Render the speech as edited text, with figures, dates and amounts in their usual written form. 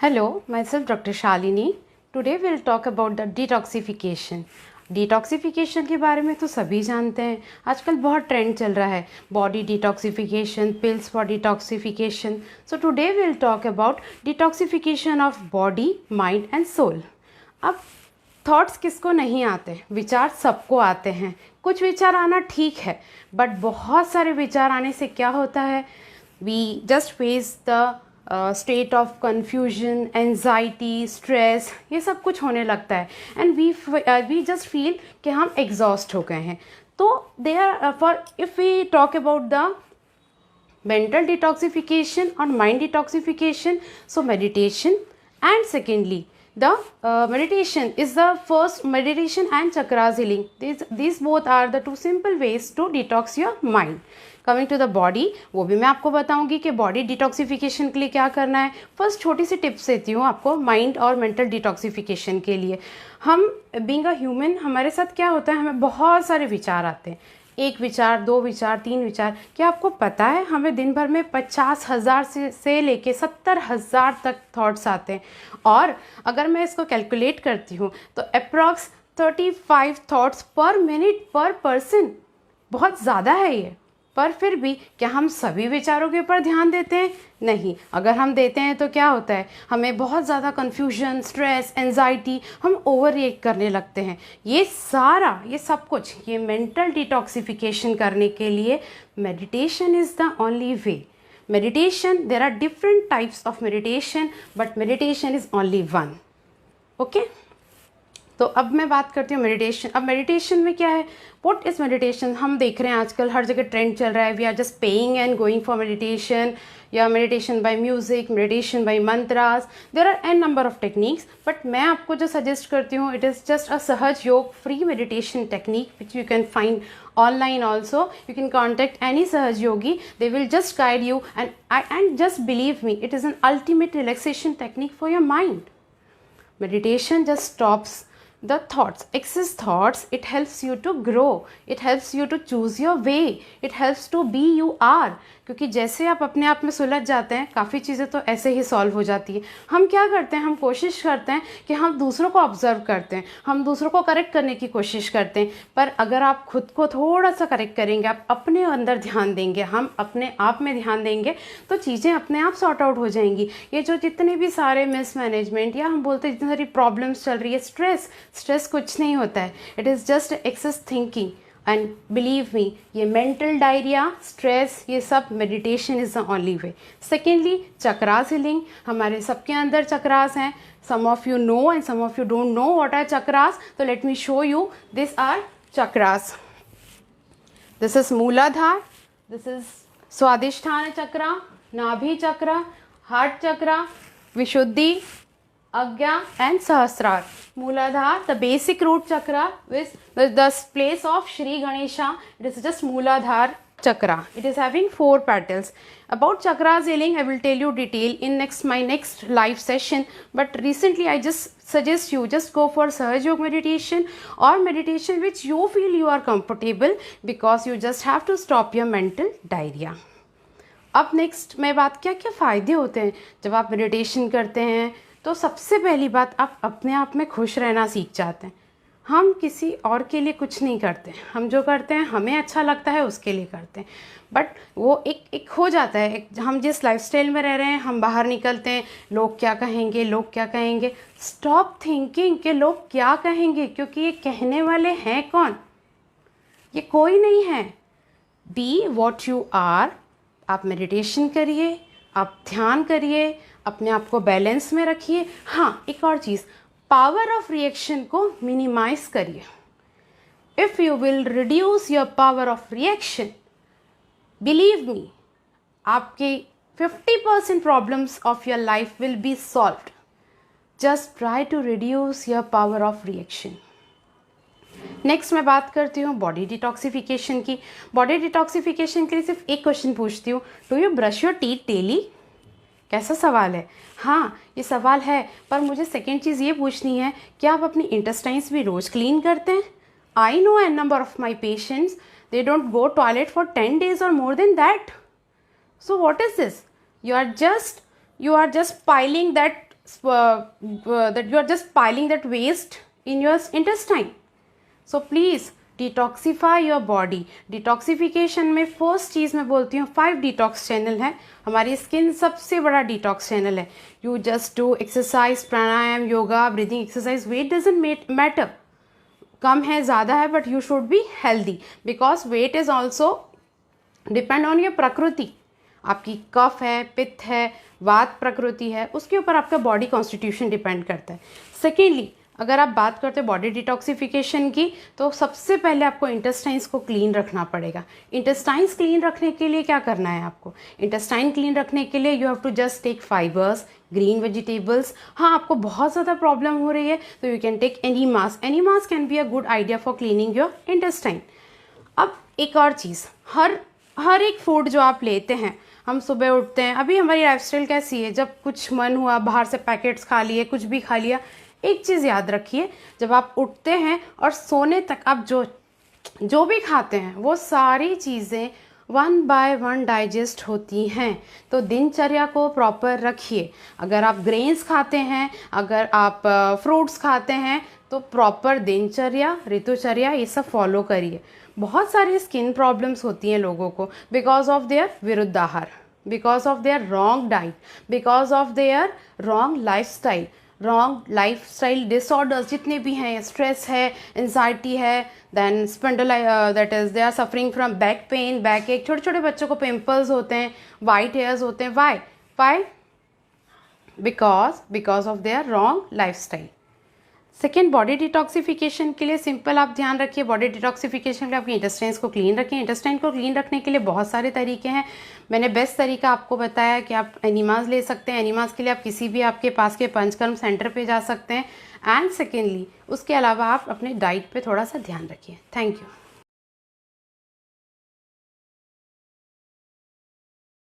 Hello, myself Dr. Shalini. Today we'll talk about the detoxification. Detoxification के बारे में तो सभी जानते हैं, आजकल बहुत ट्रेंड चल रहा है body detoxification, pills for detoxification. So today will talk about detoxification of body, mind and soul. अब थॉट्स किसको नहीं आते, विचार सबको आते हैं. कुछ विचार आना ठीक है, बट बहुत सारे विचार आने से क्या होता है, we just face the state of confusion, anxiety, stress, ये सब कुछ होने लगता है. एंड वी जस्ट फील कि हम एग्जॉस्ट हो गए हैं. तो they are for if we talk about the mental detoxification or mind detoxification, so meditation, and secondly the meditation is the first, meditation and chakras healing. These both are the two simple ways to detox your mind. Coming to the body, वो भी मैं आपको बताऊंगी कि body detoxification के लिए क्या करना है. फर्स्ट छोटी सी टिप्स देती हूँ आपको माइंड और मेंटल डिटॉक्सिफिकेशन के लिए. हम बीइंग अ ह्यूमन, हमारे साथ क्या होता है, हमें बहुत सारे विचार आते हैं. एक विचार, दो विचार, तीन विचार. क्या आपको पता है हमें दिन भर में 50,000 से लेके 70,000 तक थॉट्स आते हैं. और अगर मैं इसको कैलकुलेट करती हूँ तो अप्रॉक्स 35 थॉट्स पर मिनट पर पर्सन. बहुत ज़्यादा है ये. पर फिर भी क्या हम सभी विचारों के ऊपर ध्यान देते हैं? नहीं. अगर हम देते हैं तो क्या होता है, हमें बहुत ज़्यादा कन्फ्यूजन, स्ट्रेस, एंजाइटी, हम ओवर रिएक्ट करने लगते हैं. ये सारा, ये सब कुछ, ये मेंटल डिटॉक्सिफिकेशन करने के लिए meditation is the only way. Meditation, there are different types of meditation, but meditation is only one. Okay. तो अब मैं बात करती हूँ मेडिटेशन. अब मेडिटेशन में क्या है, व्हाट इज़ मेडिटेशन. हम देख रहे हैं आजकल हर जगह ट्रेंड चल रहा है, we are just paying and going for meditation, या meditation by music, meditation by mantras. There are an number of techniques, but मैं आपको जो सजेस्ट करती हूँ, इट इज़ जस्ट अ सहज योग free meditation technique which you can find online also. You can contact any Sahaj Yogi, they will just guide you, and just believe me, it is an ultimate relaxation technique for your mind. Meditation just stops the thoughts, excess thoughts. It helps you to grow, it helps you to choose your way, it helps to be you are. क्योंकि जैसे आप अपने आप में सुलझ जाते हैं, काफ़ी चीज़ें तो ऐसे ही सॉल्व हो जाती है. हम क्या करते हैं, हम कोशिश करते हैं कि हम दूसरों को ऑब्जर्व करते हैं, हम दूसरों को करेक्ट करने की कोशिश करते हैं. पर अगर आप खुद को थोड़ा सा करेक्ट करेंगे, आप अपने अंदर ध्यान देंगे, हम अपने आप में ध्यान देंगे, तो चीज़ें अपने आप सॉर्ट आउट हो जाएंगी. ये जो जितने भी सारे मिसमैनेजमेंट, या हम बोलते हैं जितनी सारी प्रॉब्लम्स चल रही है, स्ट्रेस कुछ नहीं होता है. It is just excess thinking. And believe me, ये मेंटल डायरिया, स्ट्रेस, ये सब meditation is the only way. Secondly, chakras healing. हमारे सबके अंदर चक्रास हैं. Some of you know and some of you don't know what are chakras. तो let me show you. This are chakras. This is Muladhara, this is Swadhisthana chakra, nabhi chakra, heart chakra, Vishuddhi, Agya and Sahasrar. Mooladhar, the basic root chakra, with the place of Shri Ganesha. It is just Mooladhar chakra. It is having 4 petals. About chakras healing, I will tell you detail in my next live session. But recently, I just suggest you just go for Sahaj Yoga meditation, or meditation which you feel you are comfortable, because you just have to stop your mental diarrhea. अब next मैं बात, क्या क्या फ़ायदे होते हैं जब आप मेडिटेशन करते हैं. तो सबसे पहली बात, आप अपने आप में खुश रहना सीख जाते हैं. हम किसी और के लिए कुछ नहीं करते, हम जो करते हैं हमें अच्छा लगता है उसके लिए करते हैं. बट वो एक हो जाता है, हम जिस लाइफस्टाइल में रह रहे हैं, हम बाहर निकलते हैं, लोग क्या कहेंगे, लोग क्या कहेंगे. स्टॉप थिंकिंग कि लोग क्या कहेंगे, क्योंकि ये कहने वाले हैं कौन, ये कोई नहीं है. Be what you are. आप मेडिटेशन करिए, आप ध्यान करिए, अपने आप को बैलेंस में रखिए. हाँ, एक और चीज़, पावर ऑफ रिएक्शन को मिनिमाइज करिए. If you will reduce your power of reaction, believe me, आपके 50% problems of your life will be solved. Just try to reduce your power of reaction. Next मैं बात करती हूँ बॉडी डिटॉक्सिफिकेशन की. Body detoxification के लिए सिर्फ एक क्वेश्चन पूछती हूँ, do you brush your teeth daily. कैसा सवाल है. हाँ, ये सवाल है, पर मुझे सेकेंड चीज़ ये पूछनी है, क्या आप अपनी इंटेस्टाइन्स भी रोज़ क्लीन करते हैं. I know an number of my patients, they don't go toilet for 10 days और more than that. So what is this. You are just piling that that you are just piling that waste in your intestine. So please detoxify your body. Detoxification में first चीज़ मैं बोलती हूँ 5 detox channel है. हमारी skin सबसे बड़ा detox channel है. You just do exercise, pranayama, yoga, breathing exercise. Weight doesn't matter, कम है ज़्यादा है, but you should be healthy because weight is also depend on your prakriti. आपकी कफ है, पित्त है, वात प्रकृति है, उसके ऊपर आपका बॉडी कॉन्स्टिट्यूशन डिपेंड करता है. सेकेंडली, अगर आप बात करते हैं बॉडी डिटॉक्सिफिकेशन की, तो सबसे पहले आपको इंटेस्टाइन्स को क्लीन रखना पड़ेगा. इंटेस्टाइन्स क्लीन रखने के लिए क्या करना है आपको? इंटेस्टाइन क्लीन रखने के लिए you have to just take fibres, green vegetables. हाँ, आपको बहुत ज़्यादा प्रॉब्लम हो रही है तो you can take enemas. Enemas can be a good idea for cleaning your intestine. अब एक और चीज़, हर एक फूड जो आप लेते हैं, हम सुबह उठते हैं, अभी हमारी लाइफस्टाइल कैसी है, जब कुछ मन हुआ बाहर से पैकेट्स खा लिए, कुछ भी खा लिया. एक चीज़ याद रखिए, जब आप उठते हैं और सोने तक आप जो भी खाते हैं वो सारी चीज़ें 1 बाय 1 डाइजेस्ट होती हैं. तो दिनचर्या को प्रॉपर रखिए. अगर आप ग्रेन्स खाते हैं, अगर आप फ्रूट्स खाते हैं, तो प्रॉपर दिनचर्या, ऋतुचर्या ये सब फॉलो करिए. बहुत सारी स्किन प्रॉब्लम्स होती हैं लोगों को बिकॉज ऑफ देयर विरुद्ध आहार, because of their wrong diet, because of their wrong lifestyle. Wrong lifestyle disorders जितने भी हैं, स्ट्रेस है, एंजाइटी है, then that is they are suffering from back pain, backache. छोटे छोटे बच्चों को पिंपल्स होते हैं, वाइट हेयर्स होते हैं. Why? Because of their wrong lifestyle. Second, body detoxification के लिए सिंपल आप ध्यान रखिए. बॉडी डिटॉक्सिफिकेशन के लिए आपके इंटेस्टाइन्स को क्लीन रखें. इंटेस्टाइन को क्लीन रखने के लिए बहुत सारे तरीके हैं. मैंने बेस्ट तरीका आपको बताया कि आप एनिमास ले सकते हैं. एनिमास के लिए आप किसी भी आपके पास के पंचकर्म सेंटर पे जा सकते हैं. एंड सेकेंडली, उसके अलावा आप अपने डाइट पे थोड़ा सा ध्यान रखिए. Thank you.